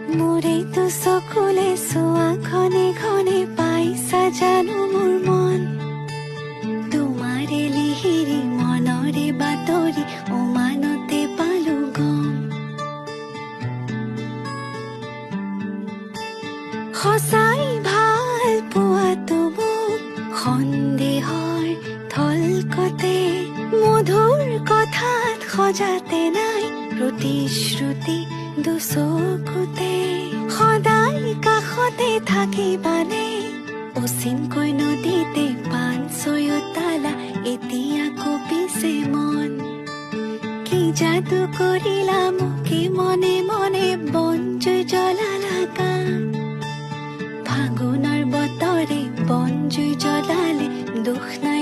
মোৰেতো চকুলে চোৱা ঘনে ঘনে পাইছা জানো মোৰ মন তোমাৰে লিহিৰি মনৰে বাতৰি উমানতে পালো গম সঁচাই ভাল পোৱাটো মোক সন্দেহৰ থলকতে মধুৰ কথাত সজাতে নাই প্ৰতিশ্ৰুতি দুচকুতে সদায় কাষতে থাকিবানে অচিনকৈ নদীতে পান ছয়তালা এতিয়া কঁপিছে মন কি যাদু কৰিলা মোকে মনে মনে বনজুই জ্বলালা গান ফাগুনৰ বতৰে বনজুই জ্বলালে দুখ নাই